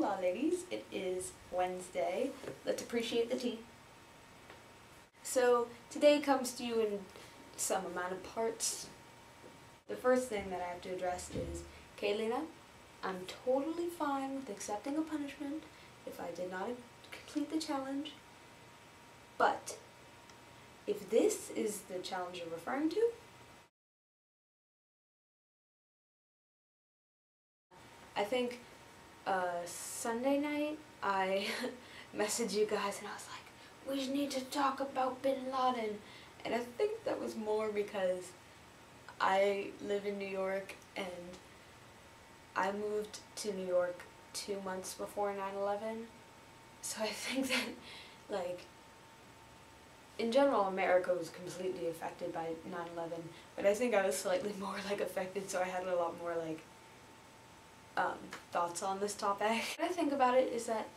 Hola ladies, it is Wednesday. Let's appreciate the tea. So today comes to you in some amount of parts. The first thing that I have to address is, Kaylina, I'm totally fine with accepting a punishment if I did not complete the challenge, but if this is the challenge you're referring to, I think Sunday night I messaged you guys and I was like, we need to talk about Bin Laden. And I think that was more because I live in New York and I moved to New York 2 months before 9/11. So I think that, like, in general America was completely affected by 9/11, but I think I was slightly more like affected, so I had a lot more like thoughts on this topic. What I think about it is that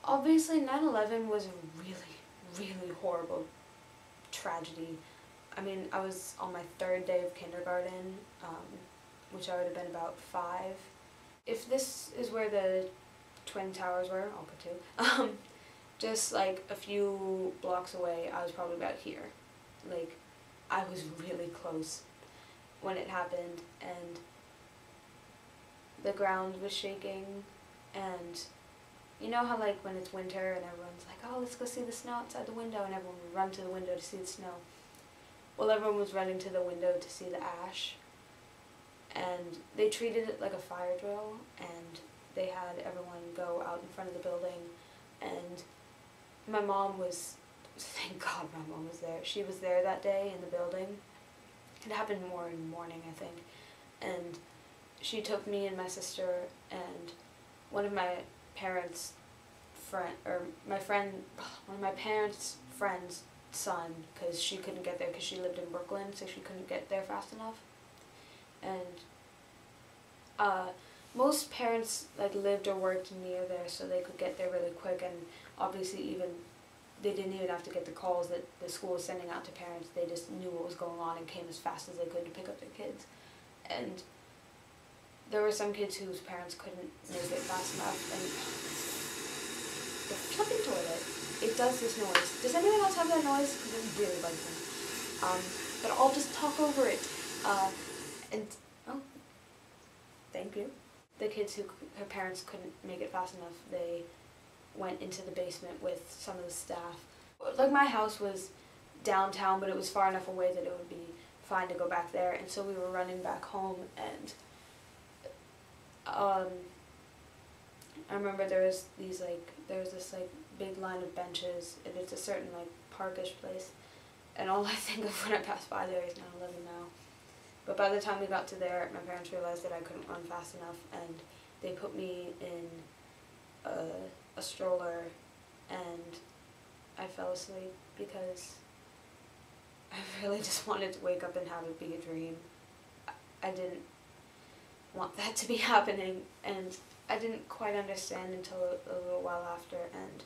obviously 9/11 was a really, really horrible tragedy. I mean, I was on my 3rd day of kindergarten, which I would have been about 5. If this is where the Twin Towers were, I'll put 2, just like a few blocks away, I was probably about here. Like, I was really close when it happened, and the ground was shaking, and you know how like when it's winter and everyone's like, oh, let's go see the snow outside the window, and everyone would run to the window to see the snow. Well, everyone was running to the window to see the ash, and they treated it like a fire drill, and they had everyone go out in front of the building, and my mom was, thank God my mom was there. She was there that day in the building. It happened more in the morning, I think, and she took me and my sister and one of my parents' one of my parents' friend's son, because she couldn't get there because she lived in Brooklyn, so she couldn't get there fast enough. And most parents like lived or worked near there, so they could get there really quick, and obviously they didn't even have to get the calls that the school was sending out to parents. They just knew what was going on and came as fast as they could to pick up their kids. And there were some kids whose parents couldn't make it fast enough, and the flipping toilet, it does this noise. Does anyone else have that noise? Because it really bugs me. But I'll just talk over it. Oh, thank you. The kids who her parents couldn't make it fast enough, they went into the basement with some of the staff. Like, my house was downtown, but it was far enough away that it would be fine to go back there, and so we were running back home, and I remember there was this big line of benches, and it's a certain like parkish place, and all I think of when I pass by there is 9/11 now. But by the time we got to there, my parents realized that I couldn't run fast enough, and they put me in a stroller, and I fell asleep because I really just wanted to wake up and have it be a dream. I didn't want that to be happening, and I didn't quite understand until a little while after, and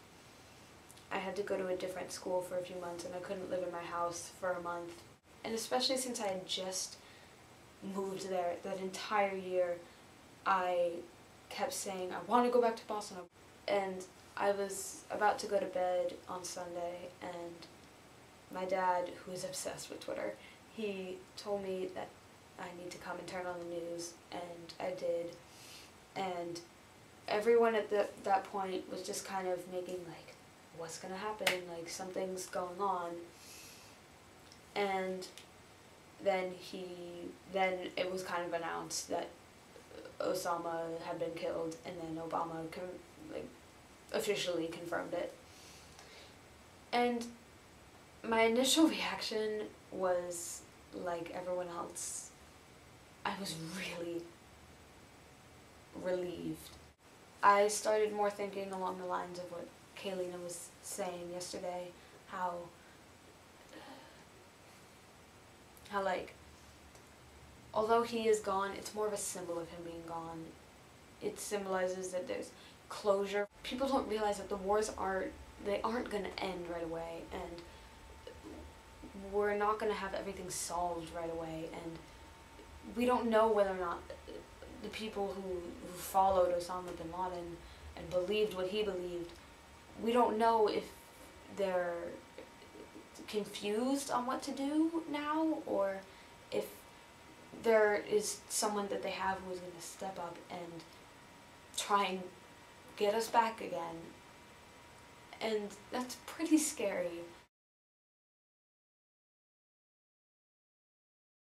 I had to go to a different school for a few months, and I couldn't live in my house for a month. And especially since I had just moved there, that entire year I kept saying, I want to go back to Boston. And I was about to go to bed on Sunday, and my dad, who is obsessed with Twitter, he told me that I need to come and turn on the news, and I did. And everyone at that point was just kind of making like, what's gonna happen? Like, something's going on. And then it was kind of announced that Osama had been killed, and then Obama officially confirmed it. And my initial reaction was like everyone else. I was really relieved. I started more thinking along the lines of what Kaylina was saying yesterday, how like, although he is gone, it's more of a symbol of him being gone. It symbolizes that there's closure. People don't realize that the wars aren't going to end right away, and we're not going to have everything solved right away, and we don't know whether or not the people who followed Osama Bin Laden and believed what he believed, we don't know if they're confused on what to do now, or if there is someone that they have who is going to step up and try and get us back again. And that's pretty scary.